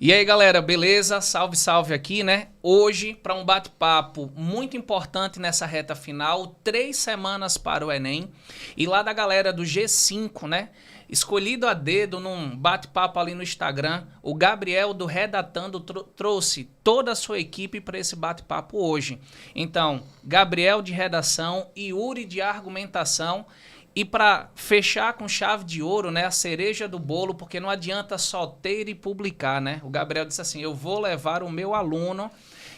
E aí, galera, beleza? Salve, salve aqui, né? Hoje, para um bate-papo muito importante nessa reta final, 3 semanas para o Enem. E lá da galera do G5, né? Escolhido a dedo num bate-papo ali no Instagram, o Gabriel do Redatando trouxe toda a sua equipe para esse bate-papo hoje. Então, Gabriel de redação e Yuri de argumentação. E para fechar com chave de ouro, né, a cereja do bolo, porque não adianta só ter e publicar, né? O Gabriel disse assim, eu vou levar o meu aluno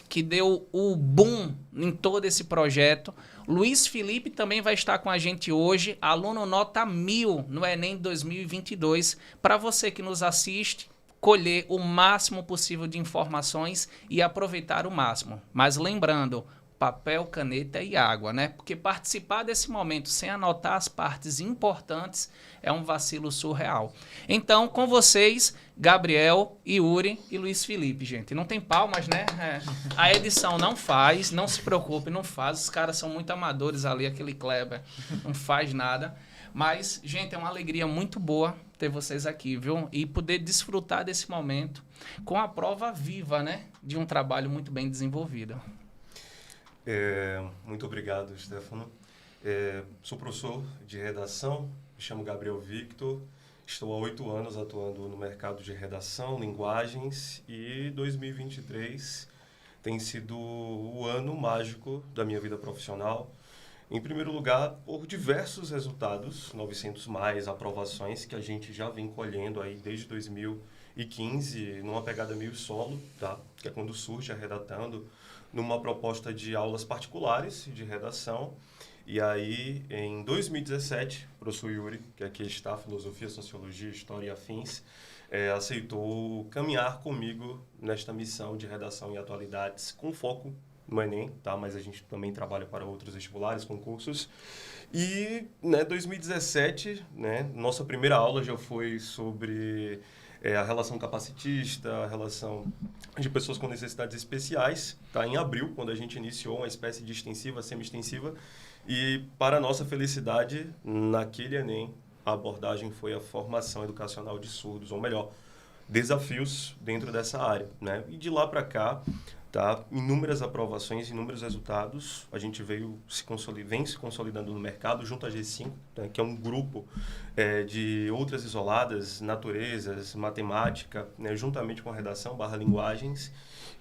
que deu o boom em todo esse projeto. Luiz Felipe também vai estar com a gente hoje, aluno nota 1000 no Enem 2022. Para você que nos assiste, colher o máximo possível de informações e aproveitar o máximo. Mas lembrando, papel, caneta e água, né? Porque participar desse momento sem anotar as partes importantes é um vacilo surreal. Então, com vocês, Gabriel, Yuri e Luiz Felipe, gente. Não tem palmas, né? A edição não faz, não se preocupe, não faz. Os caras são muito amadores ali, aquele Kleber não faz nada. Mas, gente, é uma alegria muito boa ter vocês aqui, viu? E poder desfrutar desse momento com a prova viva, né? De um trabalho muito bem desenvolvido. Muito obrigado, Stefano. Sou professor de redação, me chamo Gabriel Victor, estou há 8 anos atuando no mercado de redação, linguagens, e 2023 tem sido o ano mágico da minha vida profissional. Em primeiro lugar, por diversos resultados, 900 mais aprovações que a gente já vem colhendo aí desde 2015, numa pegada meio solo, tá? Que é quando surge a Redatando, numa proposta de aulas particulares de redação. E aí, em 2017, o professor Yuri, que aqui está, Filosofia, Sociologia, História e Afins, aceitou caminhar comigo nesta missão de redação e atualidades, com foco no Enem, tá? Mas a gente também trabalha para outros vestibulares, concursos. E, 2017, nossa primeira aula já foi sobre a relação capacitista, a relação de pessoas com necessidades especiais, tá? Em abril, quando a gente iniciou uma espécie de extensiva, semi-extensiva, e para nossa felicidade, naquele Enem, a abordagem foi a formação educacional de surdos, ou melhor, desafios dentro dessa área, né? E de lá para cá, tá? Inúmeras aprovações, inúmeros resultados. A gente vem se consolidando no mercado junto à G5, né? Que é um grupo de outras isoladas, naturezas, matemática, né? Juntamente com a redação / linguagens.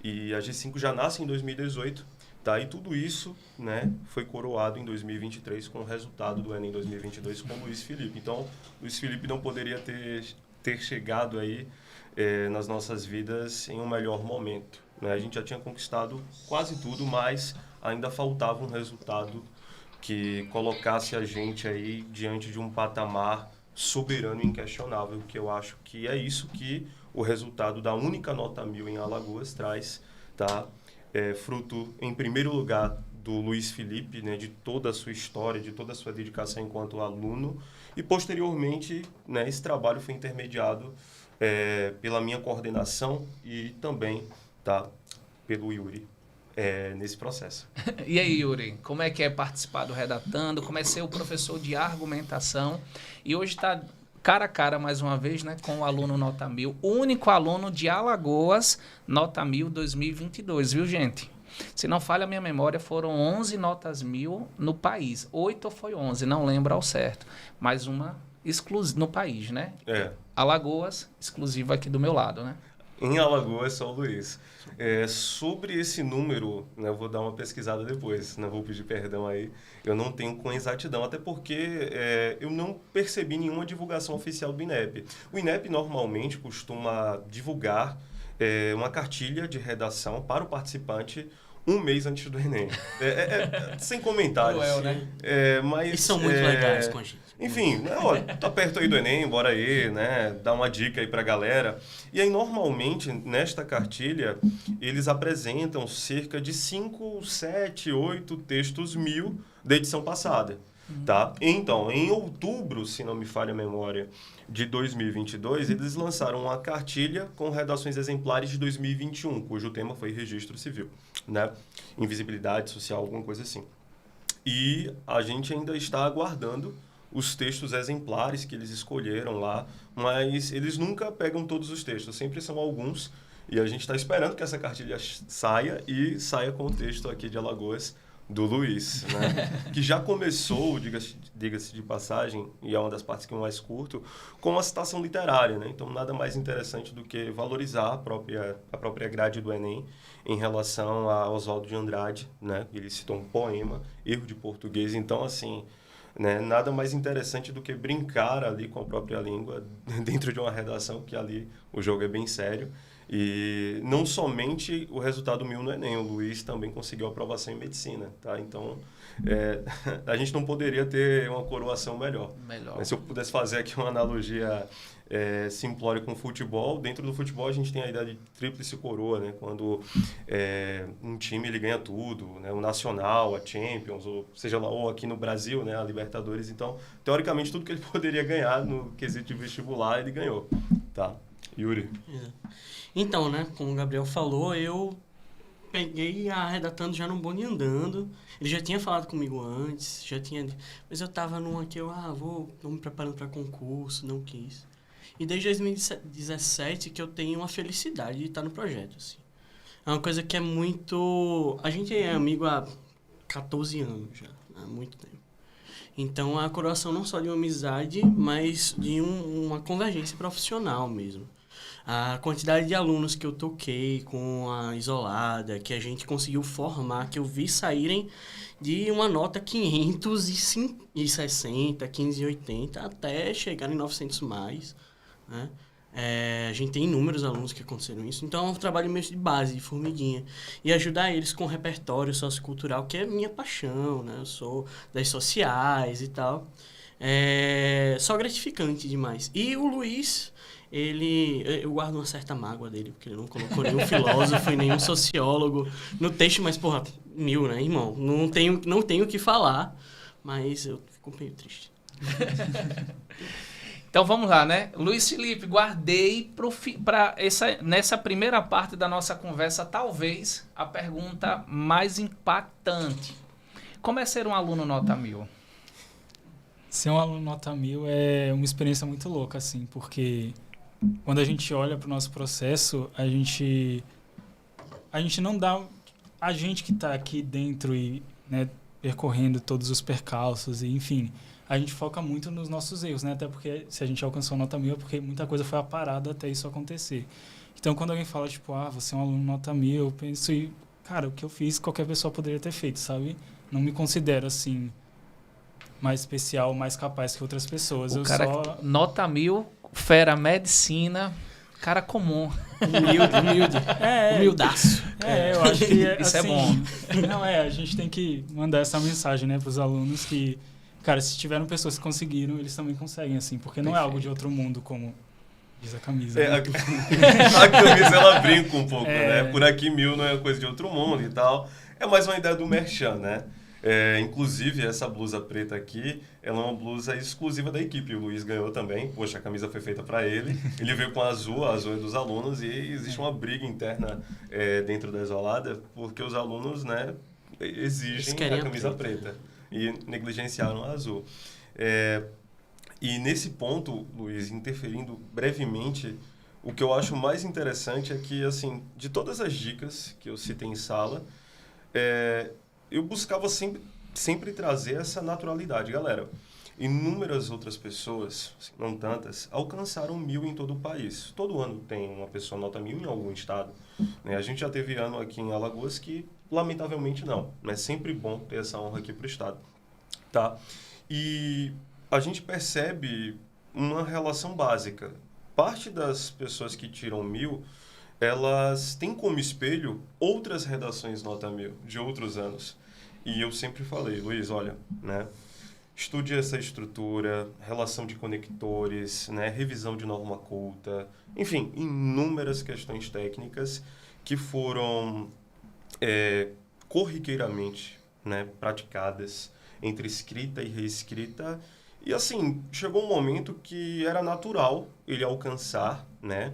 E a G5 já nasce em 2018. Tá? E tudo isso, né, foi coroado em 2023 com o resultado do Enem 2022 com o Luiz Felipe. Então, Luiz Felipe não poderia ter chegado aí nas nossas vidas em um melhor momento. A gente já tinha conquistado quase tudo, mas ainda faltava um resultado que colocasse a gente aí diante de um patamar soberano e inquestionável, que eu acho que é isso que o resultado da única nota 1000 em Alagoas traz, tá? Fruto, em primeiro lugar, do Luiz Felipe, né, de toda a sua história, de toda a sua dedicação enquanto aluno, e posteriormente, né, esse trabalho foi intermediado pela minha coordenação e também, tá, pelo Yuri nesse processo. E aí, Yuri, como é que é participar do Redatando? Como é ser o professor de argumentação? E hoje está cara a cara, mais uma vez, né, com o aluno nota 1000, o único aluno de Alagoas, nota 1000 2022, viu, gente? Se não falha a minha memória, foram 11 notas 1000 no país. 8 ou foi 11, não lembro ao certo. Mas uma exclusiva no país, né? Alagoas, exclusiva aqui do meu lado, né? Em Alagoas, só o Luiz. Sobre esse número, né, eu vou dar uma pesquisada depois, né, vou pedir perdão aí. Eu não tenho com exatidão, até porque eu não percebi nenhuma divulgação oficial do INEP. O INEP normalmente costuma divulgar uma cartilha de redação para o participante um mês antes do Enem. Sem comentários. Cruel, né? Mas, eles são muito legais com a gente. Enfim, né, ó, tá perto aí do Enem, bora aí, né? Dá uma dica aí pra galera. E aí, normalmente, nesta cartilha, eles apresentam cerca de 5, 7, 8 textos 1000 da edição passada. Tá? Então, em outubro, se não me falha a memória, de 2022, eles lançaram uma cartilha com redações exemplares de 2021, cujo tema foi registro civil, né? Invisibilidade social, alguma coisa assim. E a gente ainda está aguardando os textos exemplares que eles escolheram lá, mas eles nunca pegam todos os textos, sempre são alguns E a gente está esperando que essa cartilha saia e saia com o texto aqui de Alagoas do Luiz, né? Que já começou, diga-se de passagem, e é uma das partes que eu mais curto, com uma citação literária, né? Então, nada mais interessante do que valorizar a própria grade do Enem em relação a Oswaldo de Andrade, né? Ele citou um poema, Erro de Português. Então, assim, né? Nada mais interessante do que brincar ali com a própria língua dentro de uma redação, que ali o jogo é bem sério. E não somente o resultado 1000 no Enem, o Luiz também conseguiu aprovação em medicina, tá? Então, a gente não poderia ter uma coroação melhor. Mas se eu pudesse fazer aqui uma analogia simplória com o futebol, dentro do futebol a gente tem a ideia de tríplice coroa, né? Quando um time ele ganha tudo, né? O Nacional, a Champions, ou seja lá, ou aqui no Brasil, né? A Libertadores. Então, teoricamente, tudo que ele poderia ganhar no quesito de vestibular, ele ganhou, tá? Yuri. Então, né, como o Gabriel falou, eu peguei a redatando já no bonde andando. Ele já tinha falado comigo antes, mas eu tava numa que tô me preparando para concurso, não quis. E desde 2017 que eu tenho a felicidade de estar no projeto, assim. É uma coisa que é muito... A gente é amigo há 14 anos já, há muito tempo. Então, a coroação não só de uma amizade, mas de uma convergência profissional mesmo. A quantidade de alunos que eu toquei com a Isolada, que a gente conseguiu formar, que eu vi saírem de uma nota 560, 580, até chegar em 900 mais, né? A gente tem inúmeros alunos que aconteceram isso. Então, é um trabalho meio de base, de formiguinha. E ajudar eles com repertório sociocultural, que é minha paixão, né? Eu sou das sociais e tal. É só gratificante demais. E o Luiz... eu guardo uma certa mágoa dele, porque ele não colocou nenhum filósofo e nenhum sociólogo no texto, mas, 1000, né, irmão? Não tenho o que falar, mas eu fico meio triste. Então, vamos lá, né? Luiz Felipe, guardei nessa primeira parte da nossa conversa, talvez, a pergunta mais impactante. Como é ser um aluno nota 1000? Ser um aluno nota 1000 é uma experiência muito louca, assim, porque... Quando a gente olha para o nosso processo, a gente não dá... A gente que está aqui dentro e, né, percorrendo todos os percalços, e, enfim, a gente foca muito nos nossos erros, né? Até porque se a gente alcançou nota 1000 é porque muita coisa foi aparada até isso acontecer. Então, quando alguém fala, tipo, você é um aluno nota 1000, eu penso, cara, o que eu fiz qualquer pessoa poderia ter feito, sabe? Não me considero, assim, mais especial, mais capaz que outras pessoas. Nota 1000... Fera, medicina, cara comum. Humilde. Humildaço. Eu acho que isso assim, é bom. Não, a gente tem que mandar essa mensagem, né, pros alunos que, cara, se tiveram pessoas que conseguiram, eles também conseguem, assim, porque não é algo de outro mundo, como diz a camisa. Né? A camisa, ela brinca um pouco, né? Por aqui 1000 não é coisa de outro mundo e tal. É mais uma ideia do merchan, né? Inclusive, essa blusa preta aqui, ela é uma blusa exclusiva da equipe. O Luiz ganhou também. Poxa, a camisa foi feita para ele. Ele veio com a azul é dos alunos, e existe uma briga interna dentro da Isolada, porque os alunos, né, exigem a camisa preta e negligenciaram a azul. E nesse ponto, Luiz, interferindo brevemente, o que eu acho mais interessante é que, assim, de todas as dicas que eu citei em sala, eu buscava sempre trazer essa naturalidade. Galera, inúmeras outras pessoas, não tantas, alcançaram 1000 em todo o país. Todo ano tem uma pessoa nota 1000 em algum estado. Né? A gente já teve ano aqui em Alagoas que, lamentavelmente, não. É sempre bom ter essa honra aqui para o estado. Tá? E a gente percebe uma relação básica. Parte das pessoas que tiram 1000... elas têm como espelho outras redações nota 1000 de outros anos. E eu sempre falei, Luiz, olha, né, estude essa estrutura, relação de conectores, né, revisão de norma culta, enfim, inúmeras questões técnicas que foram corriqueiramente, né, praticadas entre escrita e reescrita. E assim, chegou um momento que era natural ele alcançar, né,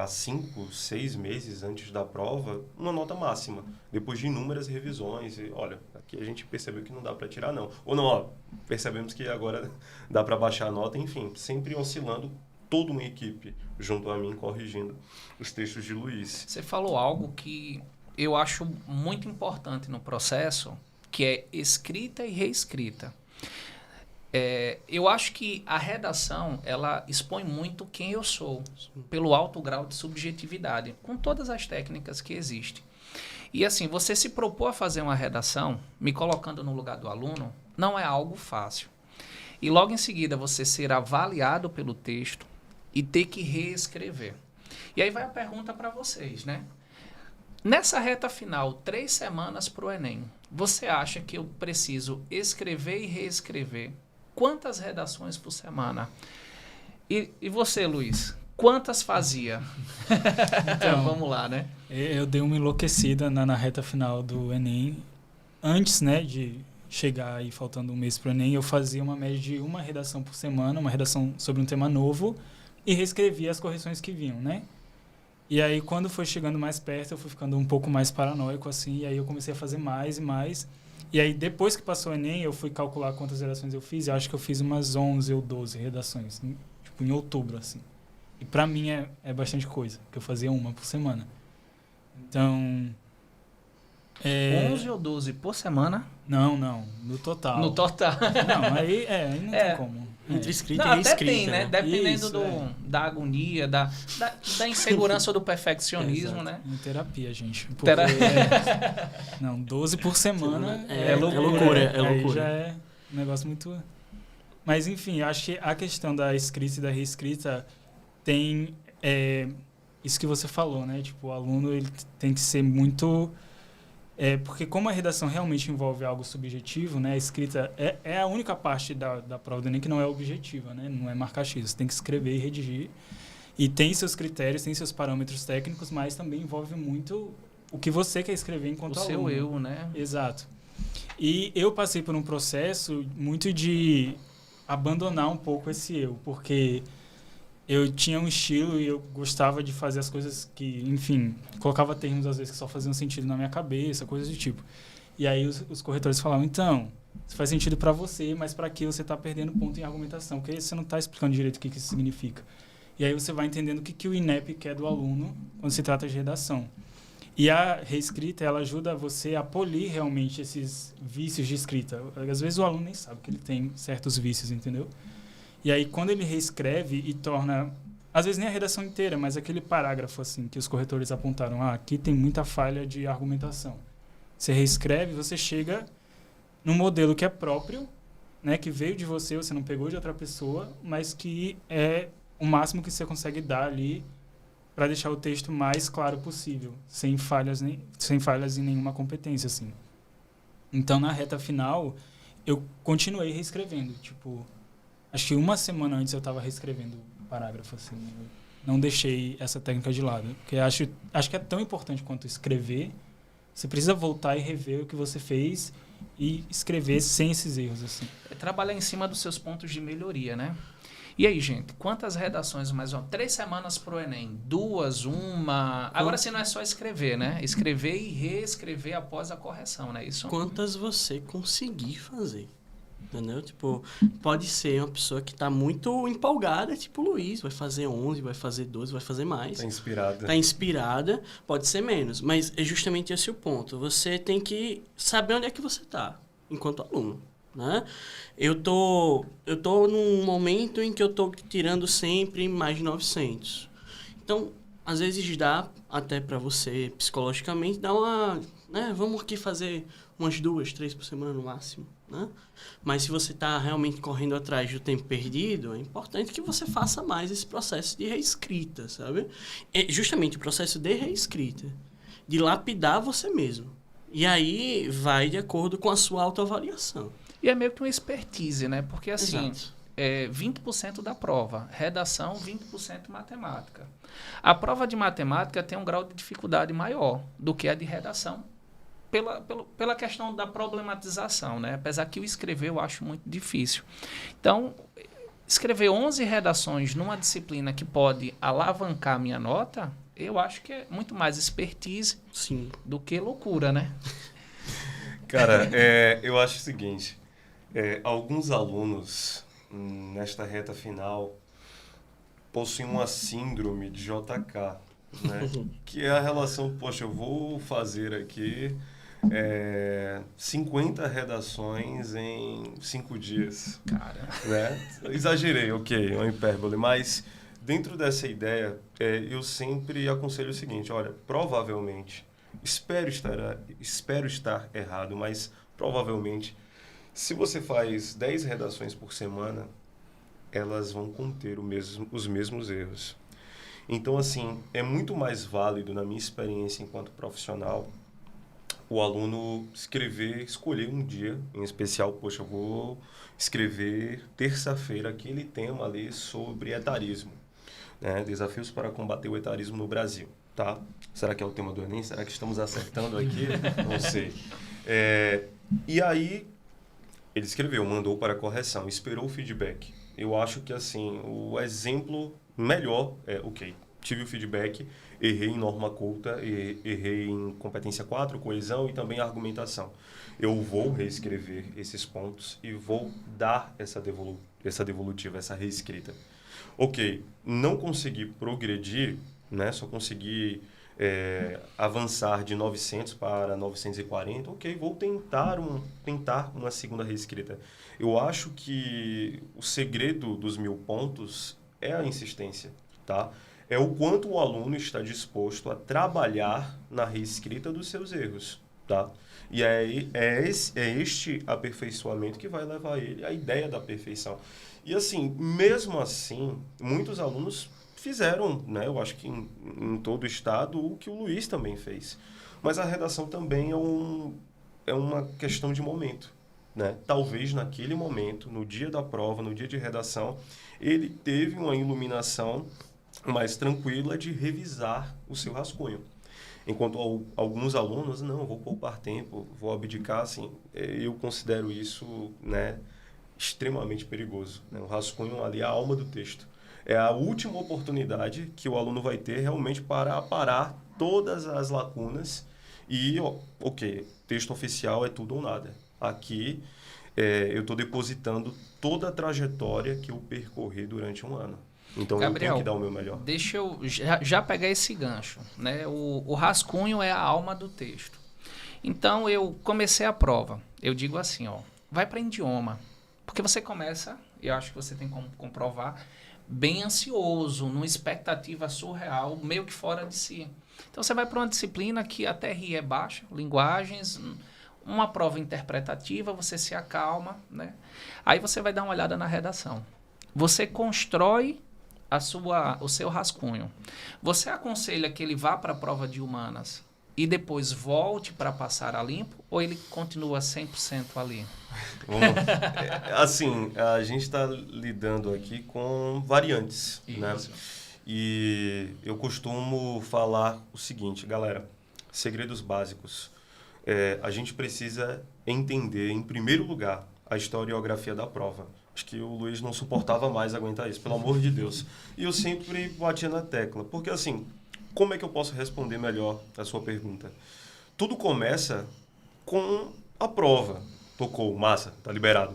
há 5, 6 meses antes da prova, uma nota máxima, depois de inúmeras revisões. E, olha, aqui a gente percebeu que não dá para tirar, não. Ou não, percebemos que agora dá para baixar a nota, enfim, sempre oscilando toda uma equipe junto a mim corrigindo os textos de Luiz. Você falou algo que eu acho muito importante no processo, que é escrita e reescrita. Eu acho que a redação, ela expõe muito quem eu sou, pelo alto grau de subjetividade, com todas as técnicas que existem. E assim, você se propor a fazer uma redação, me colocando no lugar do aluno, não é algo fácil. E logo em seguida você ser avaliado pelo texto e ter que reescrever. E aí vai a pergunta para vocês, né? Nessa reta final, 3 semanas para o Enem, você acha que eu preciso escrever e reescrever quantas redações por semana? E você, Luiz, quantas fazia? Então, Vamos lá, né? Eu dei uma enlouquecida na reta final do Enem. Antes, né, de chegar aí faltando um mês para o Enem, eu fazia uma média de uma redação por semana, uma redação sobre um tema novo, e reescrevia as correções que vinham, né? E aí, quando foi chegando mais perto, eu fui ficando um pouco mais paranoico, assim, e aí eu comecei a fazer mais e mais. E aí, depois que passou o Enem, eu fui calcular quantas redações eu fiz, e acho que eu fiz umas 11 ou 12 redações, em outubro, assim. E pra mim é bastante coisa, porque eu fazia uma por semana. Então... 11 ou 12 por semana? Não, no total. No total. Não, aí não tem como. Entre escrita Não, e até reescrita. tem, né? Dependendo Isso, da agonia, da insegurança do perfeccionismo, né? Em terapia, gente. Porque, Tera- não, 12 por semana É loucura. Aí já é um negócio muito... Mas, enfim, eu acho que a questão da escrita e da reescrita tem isso que você falou, né? Tipo, o aluno ele tem que ser muito... porque como a redação realmente envolve algo subjetivo, né? A escrita é a única parte da prova do Enem que não é objetiva, né? Não é marcar X. Você tem que escrever e redigir. E tem seus critérios, tem seus parâmetros técnicos, mas também envolve muito o que você quer escrever enquanto O aluno. seu eu, né? Exato. E eu passei por um processo muito de abandonar um pouco esse eu, porque eu tinha um estilo e eu gostava de fazer as coisas que, enfim, colocava termos às vezes que só faziam sentido na minha cabeça, coisas do tipo. E aí os corretores falavam, então, isso faz sentido para você, mas para que você está perdendo ponto em argumentação, porque você não está explicando direito o que isso significa. E aí você vai entendendo o que o INEP quer do aluno quando se trata de redação. E a reescrita, ela ajuda você a polir realmente esses vícios de escrita. Às vezes o aluno nem sabe que ele tem certos vícios, entendeu? E aí, quando ele reescreve e torna, às vezes nem a redação inteira, mas aquele parágrafo assim que os corretores apontaram, aqui tem muita falha de argumentação. Você reescreve, você chega num modelo que é próprio, né, que veio de você não pegou de outra pessoa, mas que é o máximo que você consegue dar ali para deixar o texto mais claro possível, sem falhas em nenhuma competência, assim. Então, na reta final, eu continuei reescrevendo, tipo... Acho que uma semana antes eu estava reescrevendo o parágrafo, assim. Eu não deixei essa técnica de lado. Porque acho que é tão importante quanto escrever. Você precisa voltar e rever o que você fez e escrever sem esses erros, assim. Trabalhar em cima dos seus pontos de melhoria, né? E aí, gente, quantas redações mais ou menos? 3 semanas pro Enem, 2, 1... Agora, se não é só escrever, né? Escrever e reescrever após a correção, né? Isso. Quantas você conseguir fazer. Entendeu? Tipo, pode ser uma pessoa que tá muito empolgada, tipo o Luiz, vai fazer 11, vai fazer 12, vai fazer mais. Tá inspirada, pode ser menos. Mas é justamente esse o ponto. Você tem que saber onde é que você tá, enquanto aluno, né? Eu tô num momento em que eu tô tirando sempre mais de 900. Então, às vezes dá até para você, psicologicamente, dar uma... né? Vamos aqui fazer umas 2, 3 por semana no máximo. Né? Mas se você está realmente correndo atrás do tempo perdido, é importante que você faça mais esse processo de reescrita, sabe? É justamente o processo de reescrita, de lapidar você mesmo. E aí vai de acordo com a sua autoavaliação. E é meio que uma expertise, né? Porque assim, Exato. 20% da prova, redação 20% matemática. A prova de matemática tem um grau de dificuldade maior do que a de redação, pela questão da problematização, né? Apesar que o escrever eu acho muito difícil. Então, escrever 11 redações numa disciplina que pode alavancar a minha nota, eu acho que é muito mais expertise Sim. do que loucura, né? Cara, eu acho o seguinte, alguns alunos, nesta reta final, possuem uma síndrome de JK, né? Que é a relação, poxa, eu vou fazer aqui 50 redações em 5 dias. Cara. Né? Exagerei, ok, é uma hipérbole, mas dentro dessa ideia, eu sempre aconselho o seguinte, olha, provavelmente, espero estar errado, mas provavelmente, se você faz 10 redações por semana, elas vão conter os mesmos erros. Então, assim, é muito mais válido, na minha experiência enquanto profissional, o aluno escolher um dia, em especial, poxa, eu vou escrever terça-feira aquele tema ali sobre etarismo, né? Desafios para combater o etarismo no Brasil, tá? Será que é o tema do Enem? Será que estamos acertando aqui? Não sei. E aí, ele escreveu, mandou para correção, esperou o feedback. Eu acho que, assim, o exemplo melhor ok, tive o feedback, errei em norma culta, errei em competência 4, coesão e também argumentação. Eu vou reescrever esses pontos e vou dar essa devolutiva, essa reescrita. Ok, não consegui progredir, né? Só consegui avançar de 900 para 940, ok, vou tentar uma segunda reescrita. Eu acho que o segredo dos 1000 pontos é a insistência, tá? É o quanto o aluno está disposto a trabalhar na reescrita dos seus erros, tá? E este aperfeiçoamento que vai levar ele à ideia da perfeição. E assim, mesmo assim, muitos alunos fizeram, né? Eu acho que em todo o estado, o que o Luiz também fez. Mas a redação também é uma questão de momento, né? Talvez naquele momento, no dia da prova, no dia de redação, ele teve uma iluminação mais tranquila de revisar o seu rascunho. Enquanto alguns alunos, não, vou poupar tempo, vou abdicar, assim, eu considero isso, né, extremamente perigoso, né? O rascunho ali é a alma do texto. É a última oportunidade que o aluno vai ter realmente para aparar todas as lacunas e, ok, texto oficial é tudo ou nada. Aqui eu estou depositando toda a trajetória que eu percorri durante um ano. Então, Gabriel, eu tenho que dar o meu melhor. Deixa eu já pegar esse gancho, né? O rascunho é a alma do texto. Então, eu comecei a prova. Eu digo assim, ó, vai para idioma. Porque você começa, eu acho que você tem como comprovar, bem ansioso, numa expectativa surreal, meio que fora de si. Então, você vai para uma disciplina que a TRI é baixa, linguagens, uma prova interpretativa, você se acalma, né? Aí você vai dar uma olhada na redação. Você constrói o seu rascunho. Você aconselha que ele vá para a prova de humanas e depois volte para passar a limpo, ou ele continua 100% ali? Assim, a gente está lidando aqui com variantes, né? E eu costumo falar o seguinte, galera, segredos básicos. A gente precisa entender, em primeiro lugar, a historiografia da prova. Acho que o Luiz não suportava mais aguentar isso, pelo amor de Deus. E eu sempre batia na tecla, porque assim, como é que eu posso responder melhor a sua pergunta? Tudo começa com a prova. Tocou, massa, tá liberado.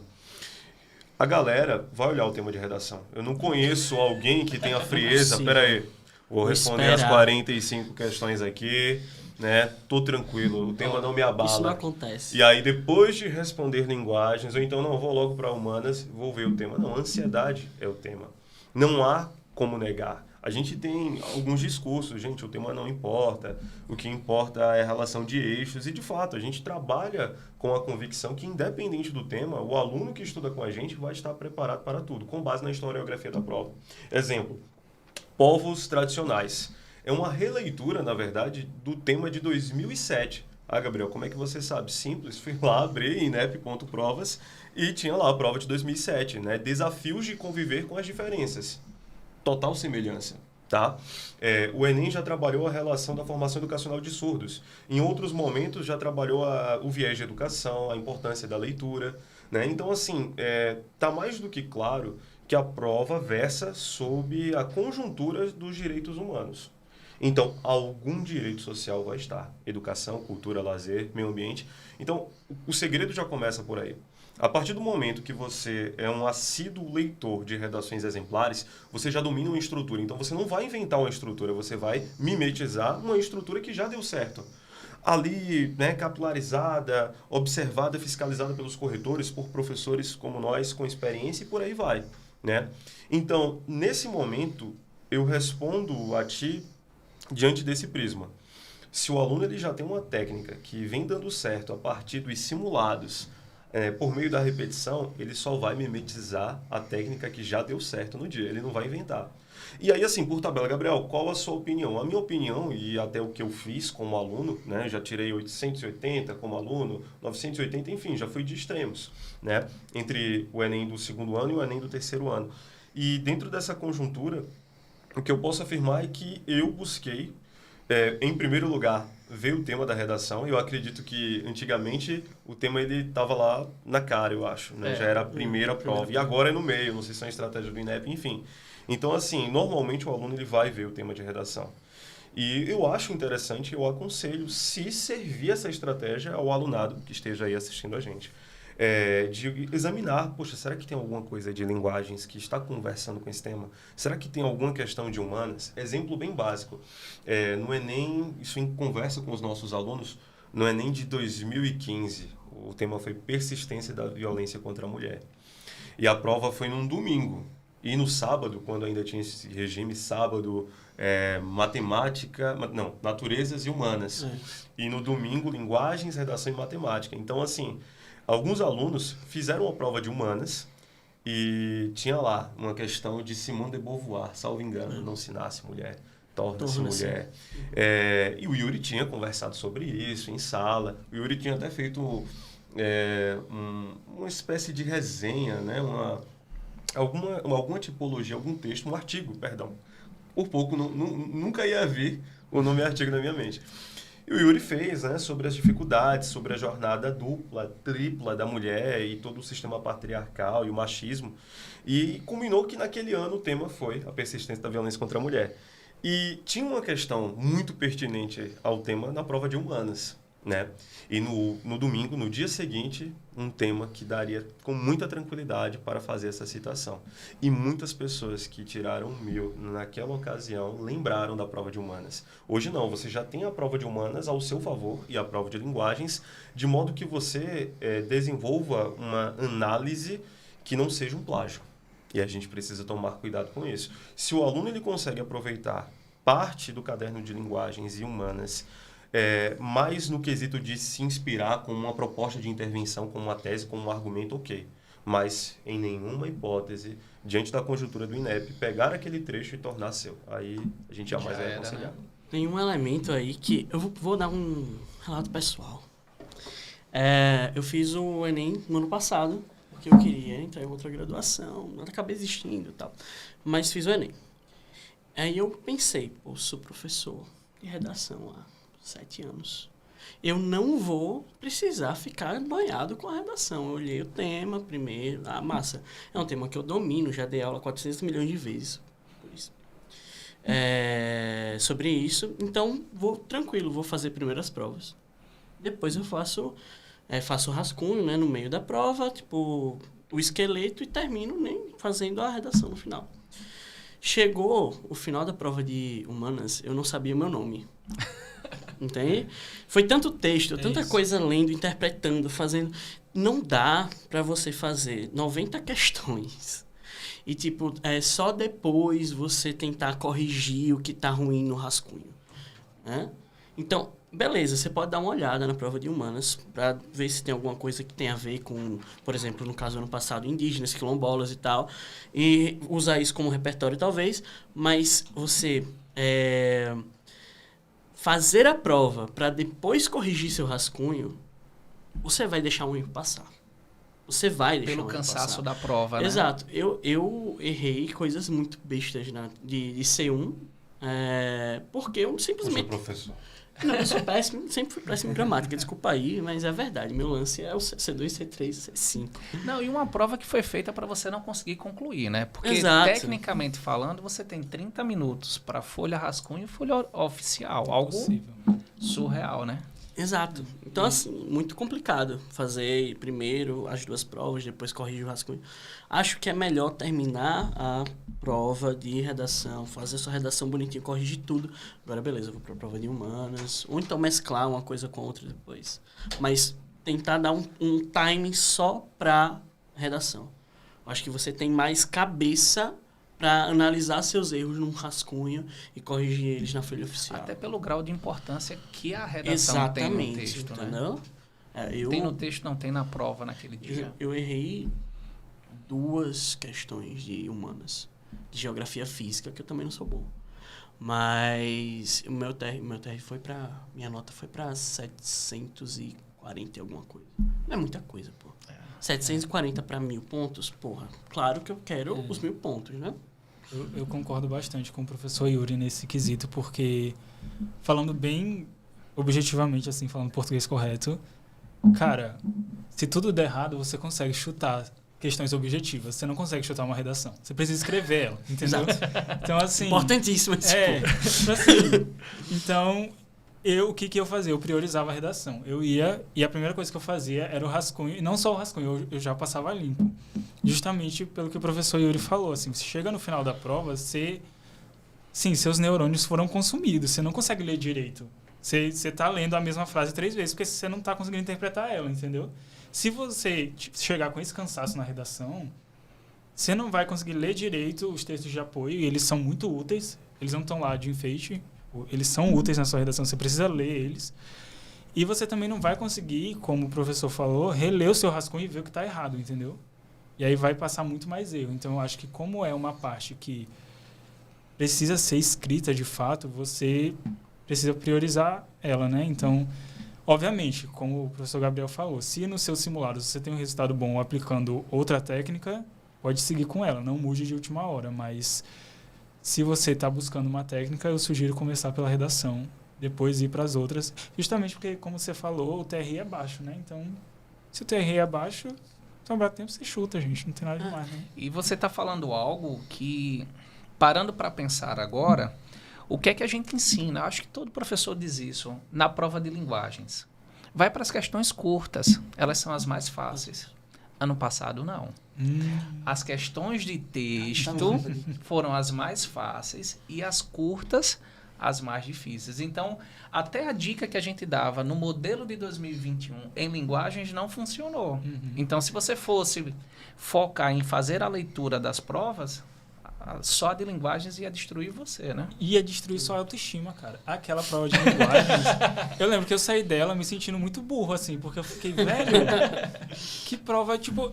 A galera vai olhar o tema de redação. Eu não conheço alguém que tenha frieza. Pera aí, vou responder as 45 questões aqui, né? Tô tranquilo, o tema não me abala. Isso não acontece. E aí, depois de responder linguagens, ou então, não, vou logo para humanas, vou ver o tema. Não, ansiedade é o tema. Não há como negar. A gente tem alguns discursos, gente, o tema não importa, o que importa é a relação de eixos, e de fato, a gente trabalha com a convicção que, independente do tema, o aluno que estuda com a gente vai estar preparado para tudo, com base na historiografia da prova. Exemplo, povos tradicionais. É uma releitura, na verdade, do tema de 2007. Ah, Gabriel, como é que você sabe? Simples, fui lá, abri inep.provas e tinha lá a prova de 2007, né? Desafios de conviver com as diferenças. Total semelhança, tá? O Enem já trabalhou a relação da formação educacional de surdos. Em outros momentos já trabalhou o viés de educação, a importância da leitura, né? Então, assim, tá mais do que claro que a prova versa sobre a conjuntura dos direitos humanos. Então, algum direito social vai estar. Educação, cultura, lazer, meio ambiente. Então, o segredo já começa por aí. A partir do momento que você é um assíduo leitor de redações exemplares, você já domina uma estrutura. Então, você não vai inventar uma estrutura, você vai mimetizar uma estrutura que já deu certo. Ali, né, capilarizada, observada, fiscalizada pelos corretores, por professores como nós, com experiência, e por aí vai, né? Então, nesse momento, eu respondo a ti diante desse prisma. Se o aluno ele já tem uma técnica que vem dando certo a partir dos simulados, por meio da repetição, ele só vai mimetizar a técnica que já deu certo no dia, ele não vai inventar. E aí, assim, por tabela, Gabriel, qual a sua opinião? A minha opinião, e até o que eu fiz como aluno, né, já tirei 880 como aluno, 980, enfim, já fui de extremos, né, entre o Enem do segundo ano e o Enem do terceiro ano. E dentro dessa conjuntura, o que eu posso afirmar é que eu busquei, em primeiro lugar, ver o tema da redação. Eu acredito que antigamente o tema ele estava lá na cara, eu acho, né? Já era a primeira prova. E agora é no meio, não sei se é uma estratégia do INEP, enfim. Então, assim, normalmente o aluno ele vai ver o tema de redação. E eu acho interessante, eu aconselho, se servir essa estratégia ao alunado que esteja aí assistindo a gente. De examinar, poxa, será que tem alguma coisa de linguagens que está conversando com esse tema? Será que tem alguma questão de humanas? Exemplo bem básico, no Enem, isso em conversa com os nossos alunos, no Enem de 2015, o tema foi persistência da violência contra a mulher. E a prova foi num domingo. E no sábado, quando ainda tinha esse regime, sábado, naturezas e humanas. E no domingo, linguagens, redação e matemática. Então, assim, alguns alunos fizeram a prova de humanas e tinha lá uma questão de Simone de Beauvoir, salvo engano, não se nasce mulher, torna-se mulher. E o Yuri tinha conversado sobre isso em sala. O Yuri tinha até feito uma espécie de resenha, né? Alguma tipologia, algum texto, um artigo, perdão. Por pouco, nunca ia vir o nome artigo na minha mente. E o Yuri fez, né, sobre as dificuldades, sobre a jornada dupla, tripla da mulher e todo o sistema patriarcal e o machismo. E culminou que naquele ano o tema foi a persistência da violência contra a mulher. E tinha uma questão muito pertinente ao tema na prova de humanas, né? E no domingo, no dia seguinte, um tema que daria com muita tranquilidade para fazer essa citação. E muitas pessoas que tiraram 1000 naquela ocasião lembraram da prova de humanas. Hoje não, você já tem a prova de humanas ao seu favor e a prova de linguagens, de modo que você desenvolva uma análise que não seja um plágio. E a gente precisa tomar cuidado com isso. Se o aluno ele consegue aproveitar parte do caderno de linguagens e humanas, mais no quesito de se inspirar com uma proposta de intervenção, com uma tese, com um argumento, ok. Mas, em nenhuma hipótese, diante da conjuntura do INEP, pegar aquele trecho e tornar seu. Aí a gente jamais vai aconselhar. Né? Tem um elemento aí que... Eu vou dar um relato pessoal. Eu fiz o Enem no ano passado, porque eu queria entrar em outra graduação, acabei desistindo e tal. Mas fiz o Enem. Aí eu pensei, sou professor de redação há 7 anos. Eu não vou precisar ficar banhado com a redação. Eu olhei o tema primeiro. Massa. É um tema que eu domino, já dei aula 400 milhões de vezes por isso. Sobre isso. Então, tranquilo, vou fazer primeiro as provas. Depois eu faço o rascunho, né, no meio da prova, tipo, o esqueleto e termino fazendo a redação no final. Chegou o final da prova de humanas, eu não sabia o meu nome. Entende? Foi tanto texto, tanta coisa lendo, interpretando, fazendo. Não dá para você fazer 90 questões e, tipo, só depois você tentar corrigir o que tá ruim no rascunho. Né? Então, beleza, você pode dar uma olhada na prova de humanas para ver se tem alguma coisa que tem a ver com, por exemplo, no caso do ano passado, indígenas, quilombolas e tal, e usar isso como repertório talvez, mas você fazer a prova para depois corrigir seu rascunho, você vai deixar um erro passar. Você vai deixar pelo cansaço da prova, né? Exato. Eu errei coisas muito bestas de C1, porque eu simplesmente... Eu sou professor. Não, eu sou péssimo, sempre fui péssimo em gramática, desculpa aí, mas é verdade, meu lance é o C2, C3, C5. Não, e uma prova que foi feita para você não conseguir concluir, né? Porque, exato, tecnicamente falando, você tem 30 minutos para folha rascunho e folha oficial, algo surreal, né? Exato. Então, assim, muito complicado fazer primeiro as 2 provas, depois corrigir o rascunho. Acho que é melhor terminar a prova de redação, fazer sua redação bonitinha, corrigir tudo. Agora, beleza, eu vou pra prova de humanas. Ou então mesclar uma coisa com outra depois. Mas tentar dar um timing só pra redação. Acho que você tem mais cabeça para analisar seus erros num rascunho e corrigir eles na folha oficial. Até pelo grau de importância que a redação tem no texto, entendeu? Né? Tem no texto, não tem na prova naquele dia. Eu errei 2 questões de humanas. De geografia física, que eu também não sou bom. Mas o meu TR foi para... Minha nota foi para 740 e alguma coisa. Não é muita coisa, pô. 740 para 1.000 pontos, porra. Claro que eu quero os 1.000 pontos, né? Eu concordo bastante com o professor Yuri nesse quesito, porque falando bem objetivamente, assim, falando português correto, cara, se tudo der errado, você consegue chutar questões objetivas. Você não consegue chutar uma redação. Você precisa escrever ela, entendeu? Então, assim... Importantíssimo esse ponto. Assim, então... o que eu fazia? Eu priorizava a redação. Eu ia, e a primeira coisa que eu fazia era o rascunho, e não só o rascunho, eu já passava limpo. Justamente pelo que o professor Yuri falou, assim, você chega no final da prova, seus neurônios foram consumidos, você não consegue ler direito. Você está lendo a mesma frase 3 vezes, porque você não está conseguindo interpretar ela, entendeu? Se você chegar com esse cansaço na redação, você não vai conseguir ler direito os textos de apoio, e eles são muito úteis, eles não estão lá de enfeite, eles são úteis na sua redação, você precisa ler eles. E você também não vai conseguir, como o professor falou, reler o seu rascunho e ver o que está errado, entendeu? E aí vai passar muito mais erro. Então, eu acho que como é uma parte que precisa ser escrita de fato, você precisa priorizar ela, né? Então, obviamente, como o professor Gabriel falou, se no seu simulado você tem um resultado bom aplicando outra técnica, pode seguir com ela, não mude de última hora, mas... Se você está buscando uma técnica, eu sugiro começar pela redação, depois ir para as outras, justamente porque, como você falou, o TRI é baixo, né? Então, se o TRI é baixo, sobrar tempo, você chuta, gente, não tem nada demais, né? E você está falando algo que, parando para pensar agora, o que é que a gente ensina? Acho que todo professor diz isso na prova de linguagens. Vai para as questões curtas, elas são as mais fáceis. Ano passado, não. As questões de texto foram as mais fáceis e as curtas as mais difíceis. Então, até a dica que a gente dava no modelo de 2021 em linguagens não funcionou. Então, se você fosse focar em fazer a leitura das provas, só a de linguagens ia destruir você, né? Ia destruir sua autoestima, cara. Aquela prova de linguagens, eu lembro que eu saí dela me sentindo muito burro, assim, porque eu fiquei, velho, que prova, tipo,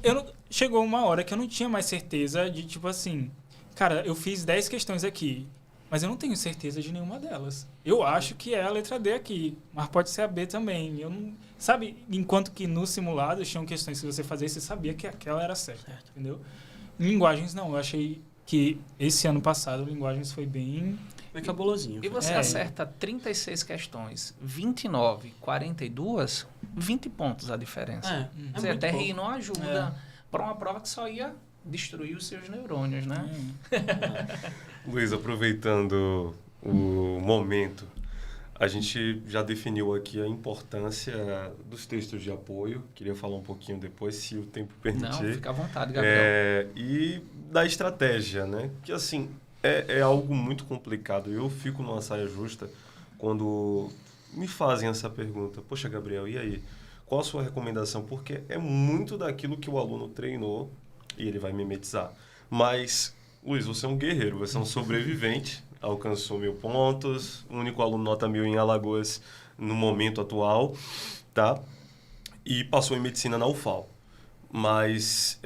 chegou uma hora que eu não tinha mais certeza de, tipo assim, cara, eu fiz 10 questões aqui, mas eu não tenho certeza de nenhuma delas. Eu acho que é a letra D aqui, mas pode ser a B também. Eu não, sabe, enquanto que no simulado tinham questões que você fazia e você sabia que aquela era certa, entendeu? Em linguagens, não, eu achei que esse ano passado, linguagens foi bem... Foi cabulosinho. E você acerta 36 questões, 29, 42, 20 pontos a diferença. Você até rir não ajuda para uma prova que só ia destruir os seus neurônios, né? Luiz, aproveitando o momento, a gente já definiu aqui a importância dos textos de apoio. Queria falar um pouquinho depois, se o tempo permitir. Não, fica à vontade, Gabriel. E da estratégia, né? Que, assim, é algo muito complicado. Eu fico numa saia justa quando me fazem essa pergunta. Poxa, Gabriel, e aí? Qual a sua recomendação? Porque é muito daquilo que o aluno treinou e ele vai mimetizar. Mas, Luiz, você é um guerreiro, você é um sobrevivente. Alcançou 1.000 pontos, o único aluno nota 1.000 em Alagoas no momento atual, tá? E passou em medicina na UFAL. Mas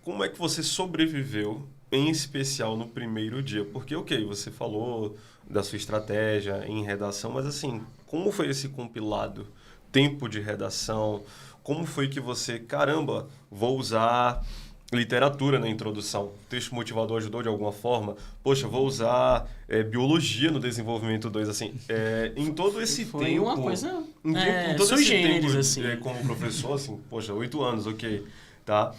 como é que você sobreviveu, em especial no primeiro dia? Porque, ok, você falou da sua estratégia em redação, mas assim, como foi esse compilado? Tempo de redação? Como foi que você, caramba, vou usar... literatura na introdução, o texto motivador ajudou de alguma forma? Poxa, vou usar biologia no desenvolvimento 2, assim, em todo esse tempo... Foi uma coisa em todo esse tempo, assim. Como professor, assim, poxa, 8 anos, ok, tá?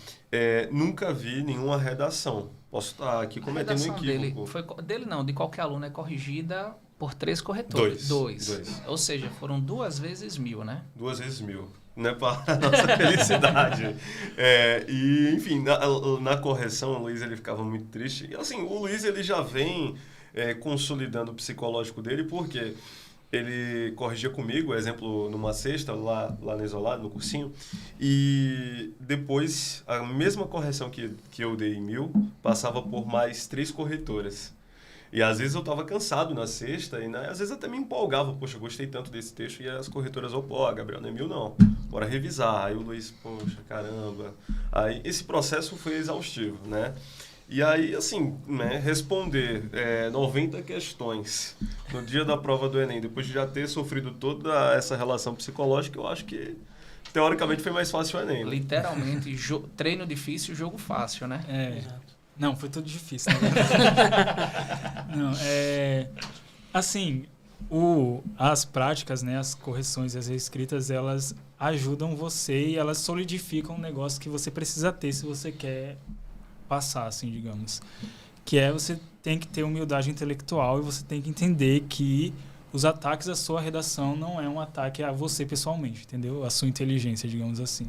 Nunca vi nenhuma redação. Posso estar aqui cometendo um equívoco. Dele não, de qualquer aluno é corrigida Por 3 corretores. Dois. Ou seja, foram 2 vezes 1.000, né? 2 vezes 1.000, né, para a nossa felicidade. E, enfim, na correção, o Luiz ele ficava muito triste. E, assim, o Luiz ele já vem consolidando o psicológico dele, porque ele corrigia comigo, exemplo, numa sexta, lá no Isolado, no cursinho, e depois, a mesma correção que eu dei em 1.000, passava por mais 3 corretoras. E às vezes eu estava cansado na sexta e às vezes até me empolgava. Poxa, eu gostei tanto desse texto. E as corretoras, Gabriel, não é 1.000 não. Bora revisar. Aí o Luiz, poxa, caramba. Aí esse processo foi exaustivo, né? E aí, assim, né, responder 90 questões no dia da prova do Enem, depois de já ter sofrido toda essa relação psicológica, eu acho que, teoricamente, foi mais fácil o Enem. Né? Literalmente, treino difícil, jogo fácil, né? Exato. Não, foi tudo difícil, né? Não, assim, as práticas, né, as correções e as reescritas, elas ajudam você e elas solidificam um negócio que você precisa ter se você quer passar, assim, digamos. Que você tem que ter humildade intelectual e você tem que entender que os ataques à sua redação não é um ataque a você pessoalmente, entendeu? A sua inteligência, digamos assim.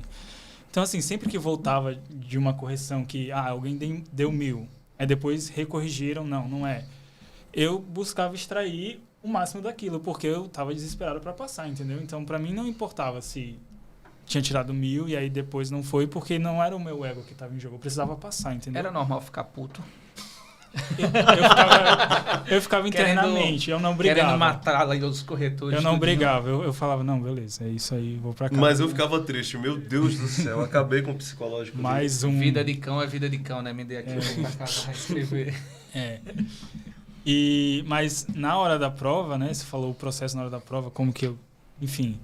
Então, assim, sempre que voltava de uma correção que alguém deu 1.000, aí depois recorrigiram, não é. Eu buscava extrair o máximo daquilo, porque eu estava desesperado para passar, entendeu? Então, para mim, não importava se tinha tirado 1.000 e aí depois não foi, porque não era o meu ego que estava em jogo. Eu precisava passar, entendeu? Era normal ficar puto. Eu ficava internamente, eu não brigava. Querendo matar lá os corretores. Eu não brigava, eu falava, não, beleza, é isso aí, vou pra cá. Mas eu ficava triste, meu Deus do céu, acabei com o psicológico. Mais um... Vida de cão é vida de cão, né? Me dei aqui, eu vou pra casa pra escrever. Mas na hora da prova, né, você falou o processo na hora da prova, como que enfim,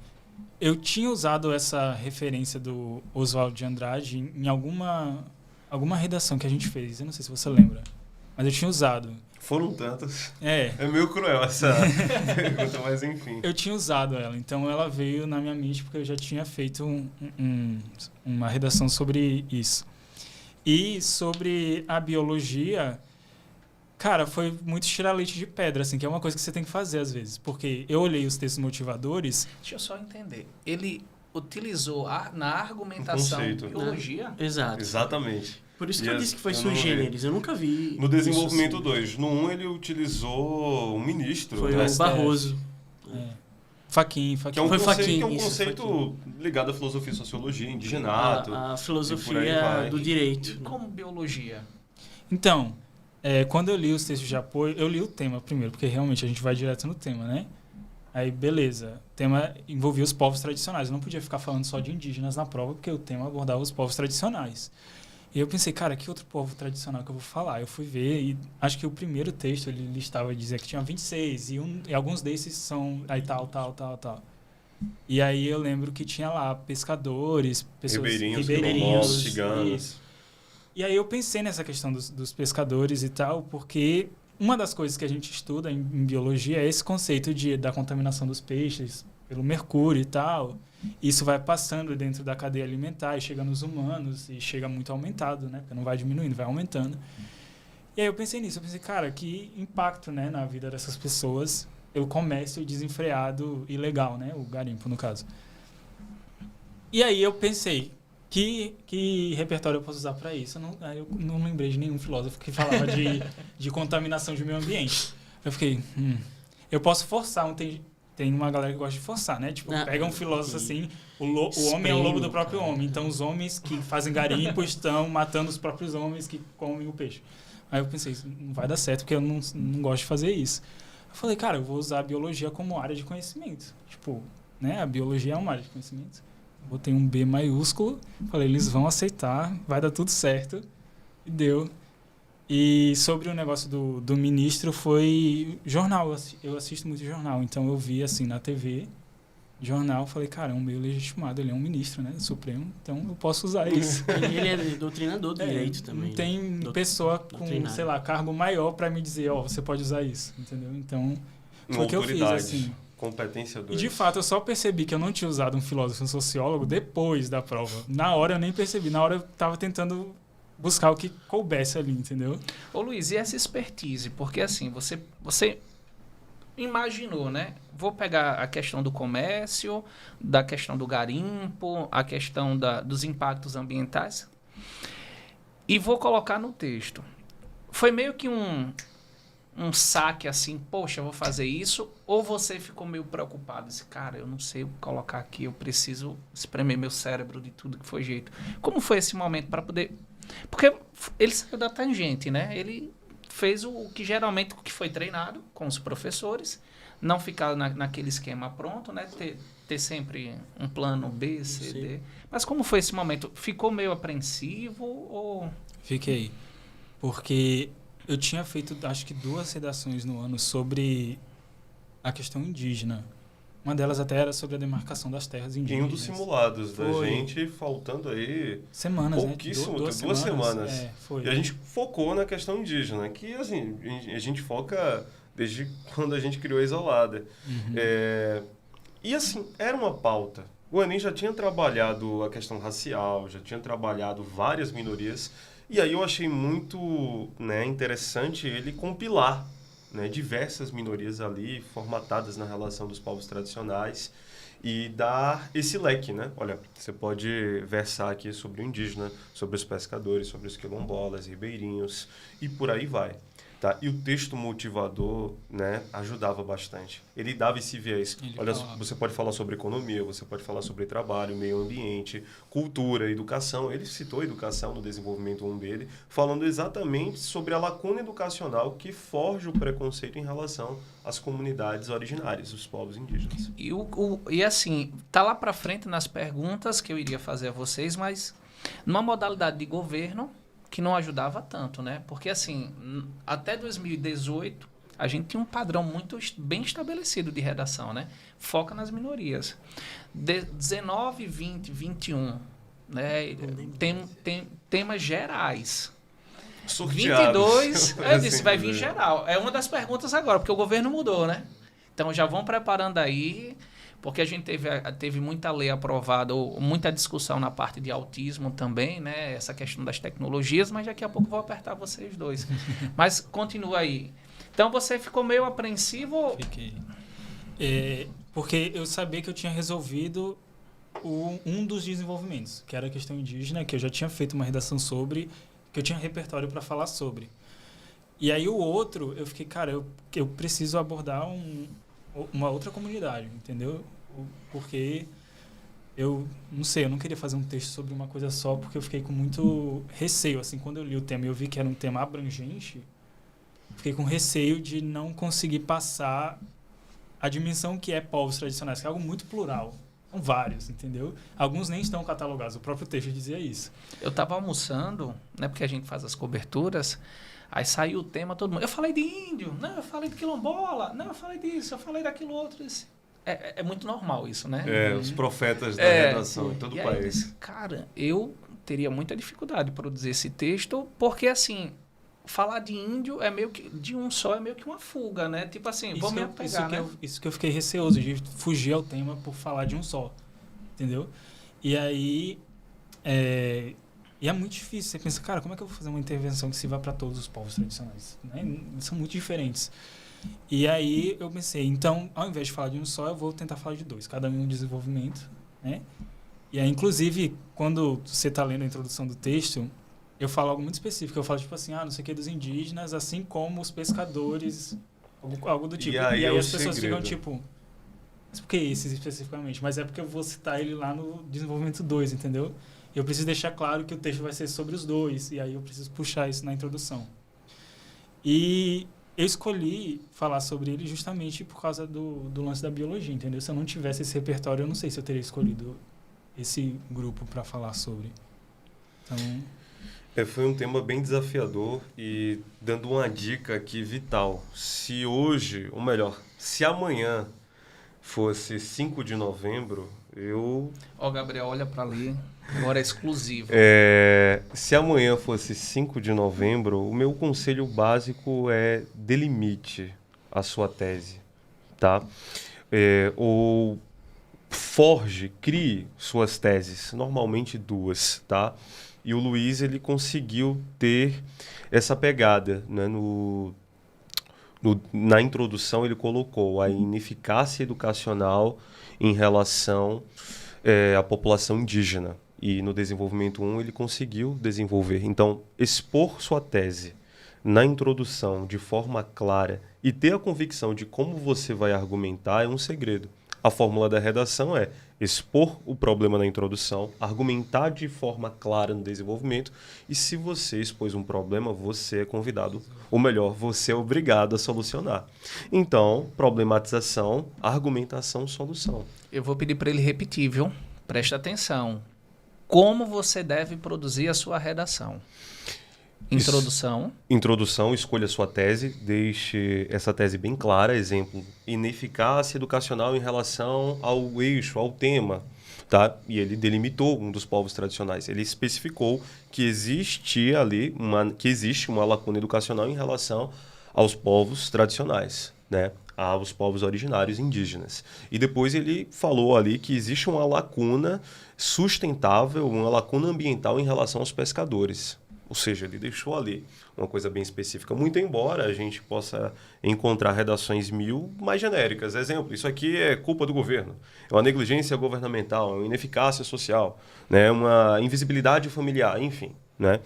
eu tinha usado essa referência do Oswaldo de Andrade em alguma redação que a gente fez, eu não sei se você lembra. Mas eu tinha usado. Foram tantas. É meio cruel essa pergunta, mas enfim. Eu tinha usado ela, então ela veio na minha mente porque eu já tinha feito uma redação sobre isso. E sobre a biologia, cara, foi muito tirar leite de pedra, assim, que é uma coisa que você tem que fazer às vezes. Porque eu olhei os textos motivadores... Deixa eu só entender. Ele utilizou na argumentação biologia? Exato. Exatamente. Por isso que eu disse que foi sui generis, eu nunca vi. No desenvolvimento 2. No 1 ele utilizou um ministro. Foi o Barroso. Faquin. Que é um conceito ligado à filosofia e sociologia, indigenato. A filosofia do direito. E como biologia? Então, quando eu li os textos de apoio, eu li o tema primeiro, porque realmente a gente vai direto no tema, né? Aí, beleza. O tema envolvia os povos tradicionais. Eu não podia ficar falando só de indígenas na prova, porque o tema abordava os povos tradicionais. E eu pensei, cara, que outro povo tradicional que eu vou falar? Eu fui ver e acho que o primeiro texto ele listava, dizia que tinha 26 e alguns desses são aí tal. E aí eu lembro que tinha lá pescadores, pessoas ribeirinhos, ciganos. E aí eu pensei nessa questão dos pescadores e tal, porque uma das coisas que a gente estuda em biologia é esse conceito da contaminação dos peixes pelo mercúrio e tal. Isso vai passando dentro da cadeia alimentar e chega nos humanos e chega muito aumentado, né? Porque não vai diminuindo, vai aumentando. E aí eu pensei nisso, cara, que impacto, né, na vida dessas pessoas pelo comércio desenfreado ilegal, né? O garimpo, no caso. E aí eu pensei, que repertório eu posso usar para isso? Eu não lembrei de nenhum filósofo que falava de contaminação de meio ambiente. Eu fiquei, eu posso forçar Tem uma galera que gosta de forçar, né? Tipo, pega um filósofo assim, o homem é o lobo do próprio homem. Então, os homens que fazem garimpo estão matando os próprios homens que comem o peixe. Aí eu pensei, não vai dar certo, porque eu não gosto de fazer isso. Eu falei, cara, eu vou usar a biologia como área de conhecimento. Tipo, né? A biologia é uma área de conhecimento. Botei um B maiúsculo, falei, eles vão aceitar, vai dar tudo certo. E deu. E sobre o negócio do ministro foi jornal. Eu assisto muito jornal, então eu vi assim na TV, jornal, falei, cara, é um meio legitimado, ele é um ministro, né, Supremo, então eu posso usar isso. Ele é doutrinador do direito também. Não tem pessoa com, sei lá, cargo maior para me dizer, você pode usar isso, entendeu? Então, foi o que eu fiz, assim. Competência 2. E de fato, eu só percebi que eu não tinha usado um filósofo e um sociólogo depois da prova. Na hora eu nem percebi, na hora eu tava tentando buscar o que coubesse ali, entendeu? Ô Luiz, e essa expertise? Porque assim, você imaginou, né? Vou pegar a questão do comércio, da questão do garimpo, a questão dos impactos ambientais e vou colocar no texto. Foi meio que um saque assim, poxa, eu vou fazer isso, ou você ficou meio preocupado, disse, cara, eu não sei o que colocar aqui, eu preciso espremer meu cérebro de tudo que foi jeito. Como foi esse momento para poder... Porque ele saiu da tangente, né? Ele fez o que geralmente o que foi treinado com os professores, não ficar naquele esquema pronto, né? Ter sempre um plano B, C, D. Mas como foi esse momento? Ficou meio apreensivo ou... Fiquei. Porque eu tinha feito, acho que 2 redações no ano sobre a questão indígena. Uma delas até era sobre a demarcação das terras indígenas. Em um dos simulados da Foi. gente, faltando aí... Semanas, pouquíssimo, né? 2 semanas. Foi. E a gente focou na questão indígena, que assim, a gente foca desde quando a gente criou a Isolada. Uhum. E assim, era uma pauta. O Enem já tinha trabalhado a questão racial, já tinha trabalhado várias minorias, e aí eu achei muito, né, interessante ele compilar, né, diversas minorias ali formatadas na relação dos povos tradicionais e dar esse leque, né? Olha, você pode versar aqui sobre o indígena, sobre os pescadores, sobre os quilombolas, ribeirinhos e por aí vai. Tá? E o texto motivador, né, ajudava bastante. Ele dava esse viés. Olha, você pode falar sobre economia, você pode falar sobre trabalho, meio ambiente, cultura, educação. Ele citou a educação no desenvolvimento 1 dele, falando exatamente sobre a lacuna educacional que forja o preconceito em relação às comunidades originárias, os povos indígenas. E assim, tá lá para frente nas perguntas que eu iria fazer a vocês, mas numa modalidade de governo que não ajudava tanto, né? Porque, assim, até 2018, a gente tinha um padrão muito bem estabelecido de redação, né? Foca nas minorias. 19, 20, 21, né? Tem temas gerais. Sorteados. 22, eu disse, vai vir geral. É uma das perguntas agora, porque o governo mudou, né? Então, já vão preparando aí... Porque a gente teve muita lei aprovada, muita discussão na parte de autismo também, né? Essa questão das tecnologias, mas daqui a pouco vou apertar vocês dois. Mas continua aí. Então, você ficou meio apreensivo? Fiquei. Porque eu sabia que eu tinha resolvido um dos desenvolvimentos, que era a questão indígena, que eu já tinha feito uma redação sobre, que eu tinha repertório para falar sobre. E aí o outro, eu fiquei, cara, eu preciso abordar uma outra comunidade, entendeu? Porque eu não sei, eu não queria fazer um texto sobre uma coisa só, porque eu fiquei com muito receio, assim, quando eu li o tema e eu vi que era um tema abrangente, fiquei com receio de não conseguir passar a dimensão que é povos tradicionais, que é algo muito plural. São vários, entendeu? Alguns nem estão catalogados, o próprio texto dizia isso. Eu estava almoçando, né, porque a gente faz as coberturas, aí saiu o tema, todo mundo... Eu falei de índio, não, eu falei de quilombola, não, eu falei disso, eu falei daquilo outro. É muito normal isso, né? Os profetas da redação em todo o país. Eu disse, cara, eu teria muita dificuldade de produzir esse texto, porque, assim, falar de índio é meio que... De um só é meio que uma fuga, né? Tipo assim, vou me apegar, né? Isso que eu fiquei receoso, de fugir ao tema por falar de um só, entendeu? E aí... E é muito difícil. Você pensa, cara, como é que eu vou fazer uma intervenção que sirva para todos os povos tradicionais? Né? São muito diferentes. E aí eu pensei, então, ao invés de falar de um só, eu vou tentar falar de 2, cada um em um desenvolvimento, né? E aí, inclusive, quando você está lendo a introdução do texto, eu falo algo muito específico. Eu falo, tipo assim, não sei o que, dos indígenas, assim como os pescadores, algo do tipo. E aí as pessoas ficam, tipo... Mas por que esses especificamente? Mas é porque eu vou citar ele lá no desenvolvimento 2, entendeu? Eu preciso deixar claro que o texto vai ser sobre os 2, e aí eu preciso puxar isso na introdução. E eu escolhi falar sobre ele justamente por causa do lance da biologia, entendeu? Se eu não tivesse esse repertório, eu não sei se eu teria escolhido esse grupo para falar sobre. Então... Foi um tema bem desafiador e dando uma dica aqui vital. Se hoje, ou melhor, se amanhã fosse 5 de novembro, Gabriel, olha para ali. Agora é exclusivo. Se amanhã fosse 5 de novembro, o meu conselho básico é delimite a sua tese, tá? Ou crie suas teses, normalmente 2, tá? E o Luiz, ele conseguiu ter essa pegada, né, na introdução ele colocou a ineficácia educacional em relação à população indígena. E no desenvolvimento 1 ele conseguiu desenvolver. Então, expor sua tese na introdução de forma clara e ter a convicção de como você vai argumentar é um segredo. A fórmula da redação é expor o problema na introdução, argumentar de forma clara no desenvolvimento, e se você expôs um problema, você é convidado, ou melhor, você é obrigado a solucionar. Então, problematização, argumentação, solução. Eu vou pedir para ele repetir, viu? Presta atenção. Como você deve produzir a sua redação? Introdução. Introdução, escolha sua tese, deixe essa tese bem clara. Exemplo, ineficácia educacional em relação ao eixo, ao tema. Tá? E ele delimitou um dos povos tradicionais. Ele especificou que existe uma lacuna educacional em relação aos povos tradicionais, né? Aos povos originários indígenas. E depois ele falou ali que existe uma lacuna sustentável, uma lacuna ambiental em relação aos pescadores. Ou seja, ele deixou ali uma coisa bem específica, muito embora a gente possa encontrar redações mais genéricas. Exemplo, isso aqui é culpa do governo, é uma negligência governamental, é uma ineficácia social, né? Uma invisibilidade familiar, enfim. Né?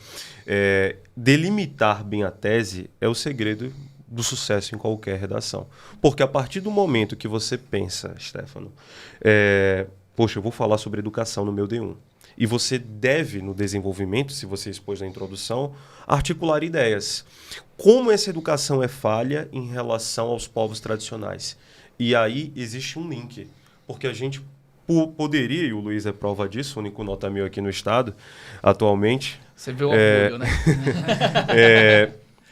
Delimitar bem a tese é o segredo do sucesso em qualquer redação. Porque a partir do momento que você pensa, Stefano, poxa, eu vou falar sobre educação no meu D1. E você deve, no desenvolvimento, se você expôs na introdução, articular ideias. Como essa educação é falha em relação aos povos tradicionais? E aí existe um link. Porque a gente poderia, e o Luiz é prova disso, o único nota 1000 aqui no estado, atualmente... Você viu o orgulho, né?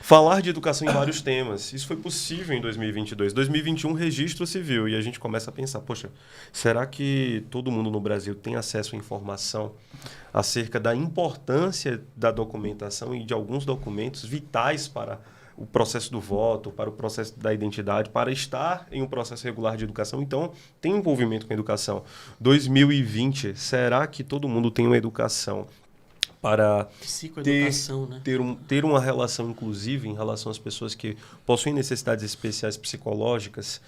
Falar de educação em vários temas. Isso foi possível em 2022. 2021, registro civil. E a gente começa a pensar, poxa, será que todo mundo no Brasil tem acesso à informação acerca da importância da documentação e de alguns documentos vitais para o processo do voto, para o processo da identidade, para estar em um processo regular de educação? Então, tem envolvimento com a educação. 2020, será que todo mundo tem uma educação para ter uma relação inclusiva em relação às pessoas que possuem necessidades especiais psicológicas?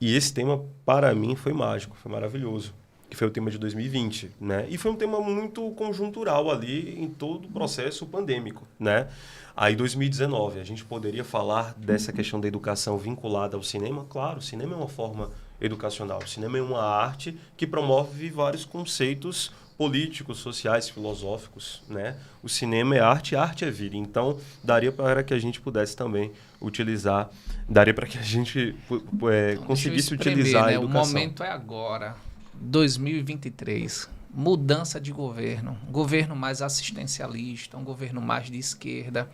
E esse tema, para mim, foi mágico, foi maravilhoso, que foi o tema de 2020, né? E foi um tema muito conjuntural ali em todo o processo pandêmico, né? Aí, 2019, a gente poderia falar dessa questão da educação vinculada ao cinema? Claro, o cinema é uma forma educacional, o cinema é uma arte que promove vários conceitos políticos, sociais, filosóficos, né? O cinema é arte, arte é vida. Então, daria para que a gente pudesse também utilizar, daria para que a gente conseguisse utilizar a educação. O momento é agora, 2023, mudança de governo, um governo mais assistencialista, um governo mais de esquerda.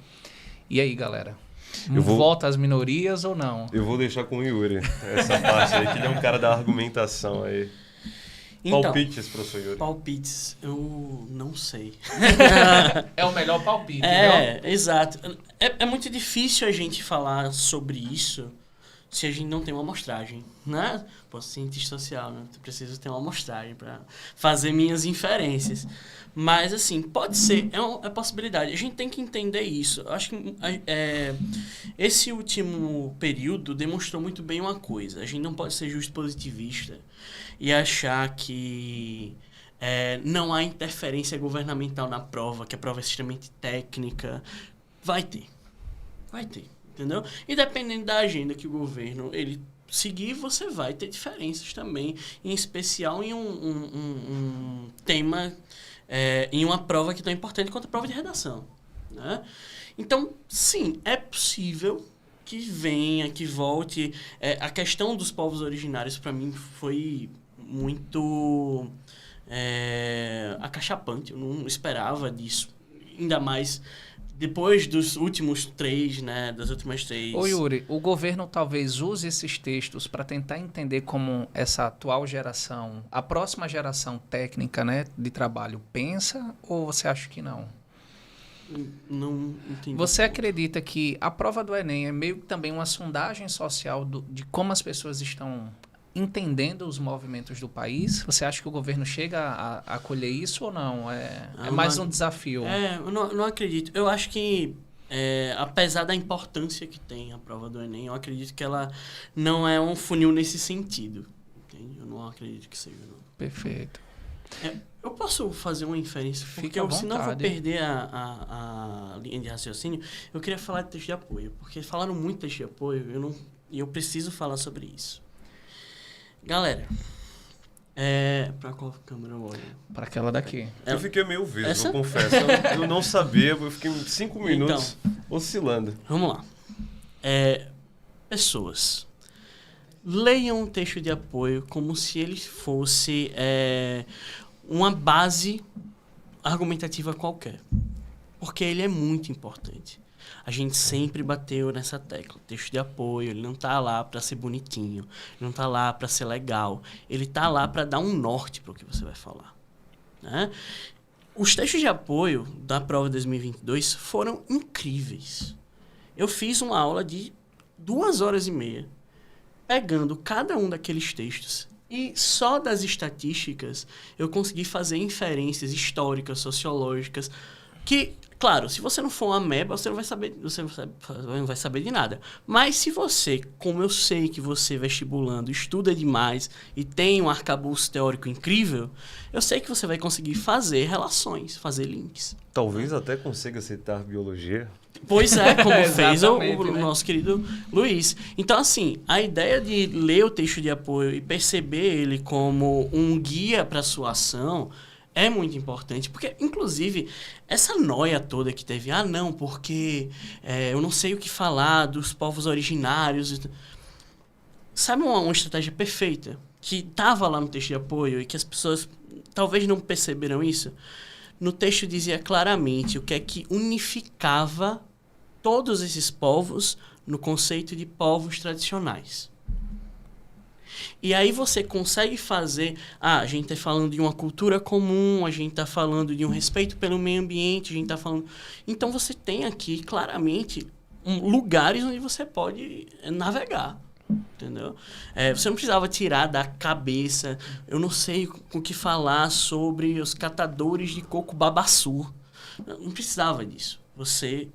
E aí, galera? Volta às minorias ou não? Eu vou deixar com o Yuri essa parte aí, que ele é um cara da argumentação aí. Então, palpites, professor Yuri. Palpites, eu não sei. É o melhor palpite, viu? Exato. É muito difícil a gente falar sobre isso se a gente não tem uma amostragem, né? Pô, cientista social, né? Eu preciso ter uma amostragem para fazer minhas inferências. Mas, assim, pode ser, é uma possibilidade. A gente tem que entender isso. Eu acho que esse último período demonstrou muito bem uma coisa. A gente não pode ser justo positivista e achar que não há interferência governamental na prova, que a prova é extremamente técnica. Vai ter, entendeu? E dependendo da agenda que o governo ele seguir, você vai ter diferenças também, em especial em um tema, em uma prova que é tão importante quanto a prova de redação, né? Então, sim, é possível que venha, que volte. A questão dos povos originários, para mim, foi muito acachapante. Eu não esperava disso. Ainda mais depois dos últimos 3, né? Das últimas 3. Ô Yuri, o governo talvez use esses textos para tentar entender como essa atual geração, a próxima geração técnica, né, de trabalho, pensa, ou você acha que não? Não entendi. Você acredita que a prova do Enem é meio que também uma sondagem social de como as pessoas estão entendendo os movimentos do país? Você acha que o governo chega a acolher isso ou não? É mais um desafio? Eu não acredito. Eu acho que apesar da importância que tem a prova do Enem, eu acredito que ela não é um funil nesse sentido. Entende? Eu não acredito que seja, não. Perfeito. Eu posso fazer uma inferência, porque senão eu vou perder a linha de raciocínio. Eu queria falar de texto de apoio, porque falaram muito de texto de apoio, e eu preciso falar sobre isso. Galera, pra qual câmera eu olho? Para aquela daqui. Eu fiquei meio vesgo, eu confesso. Eu não sabia, eu fiquei 5 minutos oscilando. Vamos lá. Pessoas, leiam um texto de apoio como se ele fosse uma base argumentativa qualquer. Porque ele é muito importante. A gente sempre bateu nessa tecla. O texto de apoio, ele não tá lá para ser bonitinho, ele não tá lá para ser legal, ele tá lá para dar um norte para o que você vai falar, né? Os textos de apoio da prova 2022 foram incríveis. Eu fiz uma aula de 2h30, pegando cada um daqueles textos, e só das estatísticas eu consegui fazer inferências históricas, sociológicas, que, claro, se você não for uma ameba, você não vai saber de nada. Mas se você, como eu sei que você vestibulando, estuda demais e tem um arcabouço teórico incrível, eu sei que você vai conseguir fazer relações, fazer links. Talvez até consiga citar biologia. Pois é, como fez o nosso querido Luiz. Então, assim, a ideia de ler o texto de apoio e perceber ele como um guia para a sua ação é muito importante, porque, inclusive, essa noia toda que teve, não, porque eu não sei o que falar dos povos originários. Sabe uma estratégia perfeita que estava lá no texto de apoio e que as pessoas talvez não perceberam isso? No texto dizia claramente o que é que unificava todos esses povos no conceito de povos tradicionais. E aí você consegue fazer... a gente está falando de uma cultura comum, a gente está falando de um respeito pelo meio ambiente, a gente está falando... Então você tem aqui, claramente, lugares onde você pode navegar. Entendeu? Você não precisava tirar da cabeça... Eu não sei o que falar sobre os catadores de coco babaçu. Não precisava disso.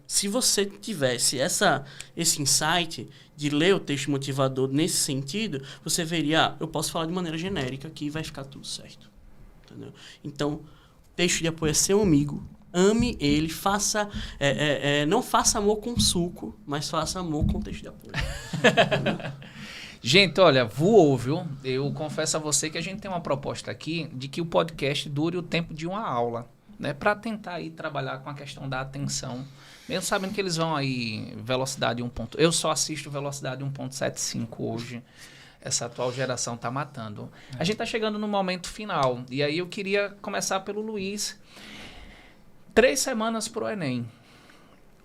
Se você tivesse esse insight de ler o texto motivador nesse sentido, você veria, eu posso falar de maneira genérica aqui e vai ficar tudo certo. Entendeu? Então, texto de apoio é seu amigo, ame ele, faça... não faça amor com suco, mas faça amor com texto de apoio. Gente, olha, voou, viu? Eu confesso a você que a gente tem uma proposta aqui de que o podcast dure o tempo de uma aula, né, para tentar aí trabalhar com a questão da atenção, mesmo sabendo que eles vão aí velocidade 1. Eu só assisto velocidade 1.75 hoje. Essa atual geração tá matando. A gente tá chegando no momento final, e aí eu queria começar pelo Luiz. 3 semanas pro Enem.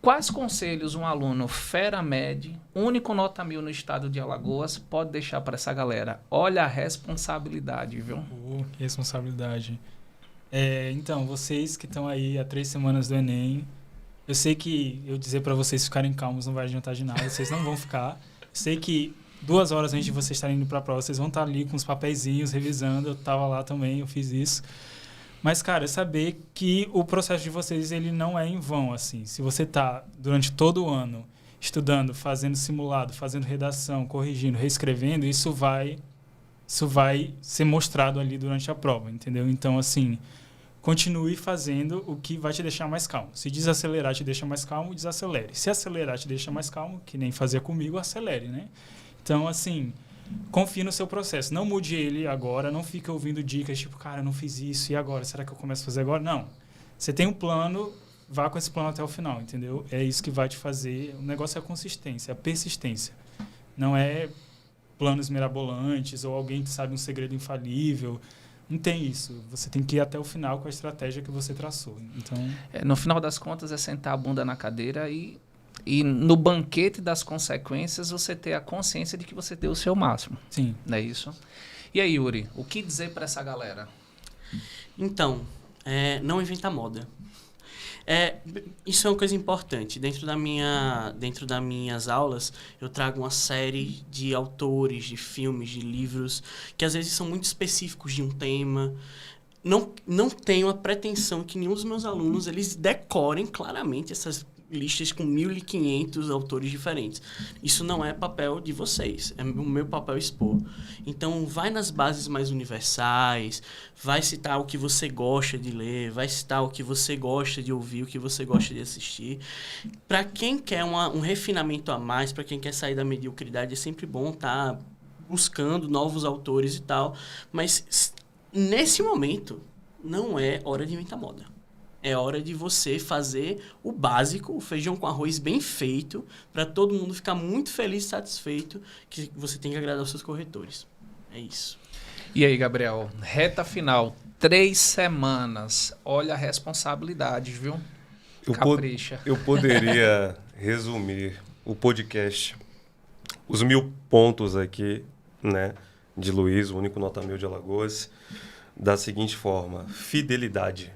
Quais conselhos um aluno fera-med, único nota 1000 no estado de Alagoas, pode deixar para essa galera? Olha a responsabilidade, viu? Que responsabilidade. Então, vocês que estão aí há 3 semanas do Enem, eu sei que eu dizer para vocês ficarem calmos não vai adiantar de nada, vocês não vão ficar. Eu sei que 2 horas antes de vocês estarem indo para a prova, vocês vão estar ali com os papeizinhos, revisando. Eu estava lá também, eu fiz isso. Mas, cara, é saber que o processo de vocês ele não é em vão, assim. Se você está durante todo o ano estudando, fazendo simulado, fazendo redação, corrigindo, reescrevendo, isso vai ser mostrado ali durante a prova, entendeu? Então, assim, continue fazendo o que vai te deixar mais calmo. Se desacelerar te deixa mais calmo, desacelere. Se acelerar te deixa mais calmo, que nem fazia comigo, acelere, né? Então, assim, confie no seu processo. Não mude ele agora, não fique ouvindo dicas tipo, cara, eu não fiz isso, e agora? Será que eu começo a fazer agora? Não. Você tem um plano, vá com esse plano até o final, entendeu? É isso que vai te fazer. O negócio é a consistência, a persistência. Não é planos mirabolantes ou alguém que sabe um segredo infalível. Não tem isso. Você tem que ir até o final com a estratégia que você traçou. Então, no final das contas, é sentar a bunda na cadeira e no banquete das consequências você ter a consciência de que você deu o seu máximo. Sim. Não é isso? E aí, Yuri, o que dizer para essa galera? Então, não inventa moda. Isso é uma coisa importante. Dentro das minhas aulas, eu trago uma série de autores, de filmes, de livros, que às vezes são muito específicos de um tema. Não tenho a pretensão que nenhum dos meus alunos eles decorem claramente essas listas com 1.500 autores diferentes. Isso não é papel de vocês, é o meu papel expor. Então, vai nas bases mais universais, vai citar o que você gosta de ler, vai citar o que você gosta de ouvir, o que você gosta de assistir. Para quem quer um refinamento a mais, para quem quer sair da mediocridade, é sempre bom estar buscando novos autores e tal, mas nesse momento não é hora de inventar moda. É hora de você fazer o básico, o feijão com arroz bem feito, para todo mundo ficar muito feliz e satisfeito, que você tem que agradar os seus corretores. É isso. E aí, Gabriel, reta final, 3 semanas. Olha a responsabilidade, viu? Capricha. Eu poderia resumir o podcast, os 1000 pontos aqui, né, de Luiz, o único nota 1000 de Alagoas, da seguinte forma: fidelidade.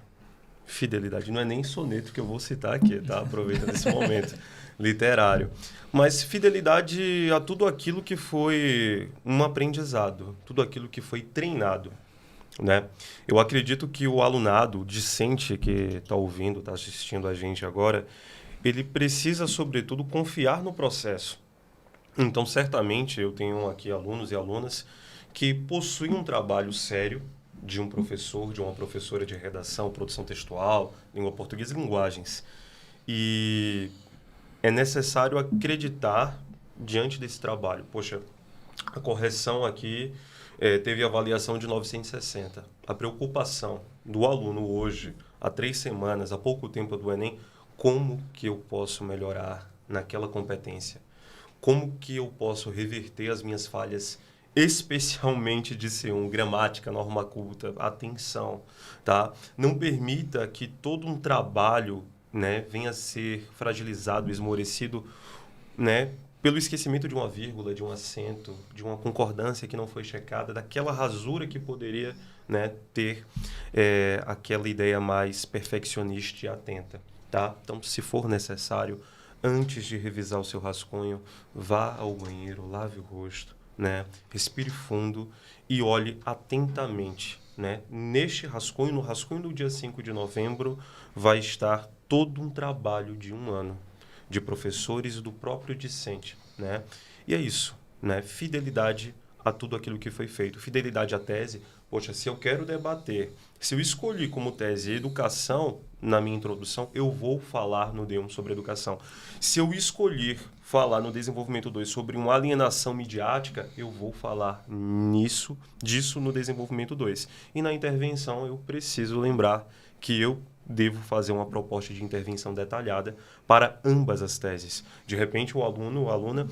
Fidelidade não é nem soneto que eu vou citar aqui, tá? Aproveitando esse momento literário. Mas fidelidade a tudo aquilo que foi um aprendizado, tudo aquilo que foi treinado, né? Eu acredito que o alunado, o discente que está ouvindo, está assistindo a gente agora, ele precisa, sobretudo, confiar no processo. Então, certamente, eu tenho aqui alunos e alunas que possuem um trabalho sério, de um professor, de uma professora de redação, produção textual, língua portuguesa e linguagens. E é necessário acreditar diante desse trabalho. Poxa, a correção aqui teve avaliação de 960. A preocupação do aluno hoje, há 3 semanas, há pouco tempo do Enem, como que eu posso melhorar naquela competência? Como que eu posso reverter as minhas falhas, especialmente de C1, gramática, norma culta, atenção, tá? Não permita que todo um trabalho, né, venha a ser fragilizado, esmorecido, né, pelo esquecimento de uma vírgula, de um acento, de uma concordância que não foi checada, daquela rasura que poderia, né, ter aquela ideia mais perfeccionista e atenta, tá? Então, se for necessário, antes de revisar o seu rascunho, vá ao banheiro, lave o rosto, né? Respire fundo e olhe atentamente, né? Neste rascunho, no rascunho do dia 5 de novembro, vai estar todo um trabalho de 1 ano de professores e do próprio discente, né? E é isso, né? Fidelidade a tudo aquilo que foi feito. Fidelidade à tese. Poxa, se eu quero debater, se eu escolhi como tese educação na minha introdução, eu vou falar no D1 sobre educação. Se eu escolher falar no desenvolvimento 2 sobre uma alienação midiática, eu vou falar disso no desenvolvimento 2. E na intervenção eu preciso lembrar que eu devo fazer uma proposta de intervenção detalhada para ambas as teses. De repente o aluno ou a aluna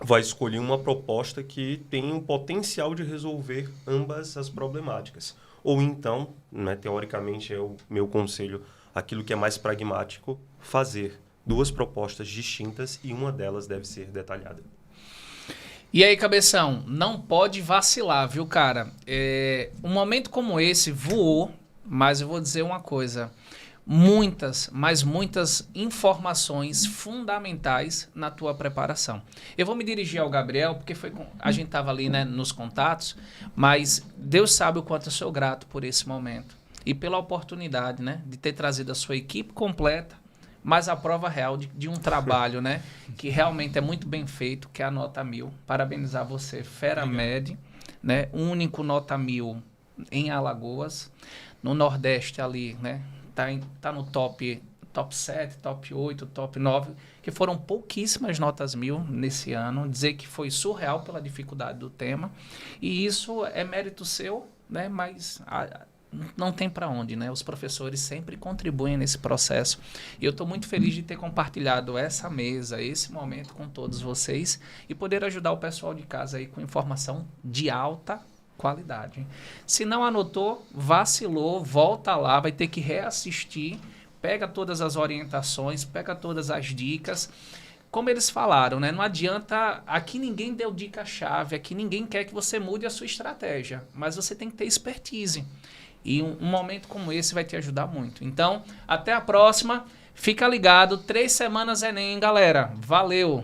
vai escolher uma proposta que tem um potencial de resolver ambas as problemáticas. Ou então, né, teoricamente é o meu conselho, aquilo que é mais pragmático, fazer 2 propostas distintas e uma delas deve ser detalhada. E aí, Cabeção, não pode vacilar, viu, cara? Um momento como esse voou, mas eu vou dizer uma coisa. Muitas informações fundamentais na tua preparação. Eu vou me dirigir ao Gabriel, porque a gente estava ali, né, nos contatos, mas Deus sabe o quanto eu sou grato por esse momento e pela oportunidade, né, de ter trazido a sua equipe completa, mas a prova real de um trabalho, né, que realmente é muito bem feito, que é a nota 1000. Parabenizar você, Fera Med, né, único nota 1000 em Alagoas, no Nordeste ali, né, tá no top 7, top 8, top 9, que foram pouquíssimas notas 1000 nesse ano. Dizer que foi surreal pela dificuldade do tema. E isso é mérito seu, né? Mas não tem para onde, né? Os professores sempre contribuem nesse processo. E eu estou muito feliz de ter compartilhado essa mesa, esse momento com todos vocês e poder ajudar o pessoal de casa aí com informação de alta qualidade. Se não anotou, vacilou, volta lá, vai ter que reassistir, pega todas as orientações, pega todas as dicas. Como eles falaram, né? Não adianta, aqui ninguém deu dica-chave, aqui ninguém quer que você mude a sua estratégia, mas você tem que ter expertise. E um momento como esse vai te ajudar muito. Então, até a próxima. Fica ligado, 3 semanas Enem, galera. Valeu!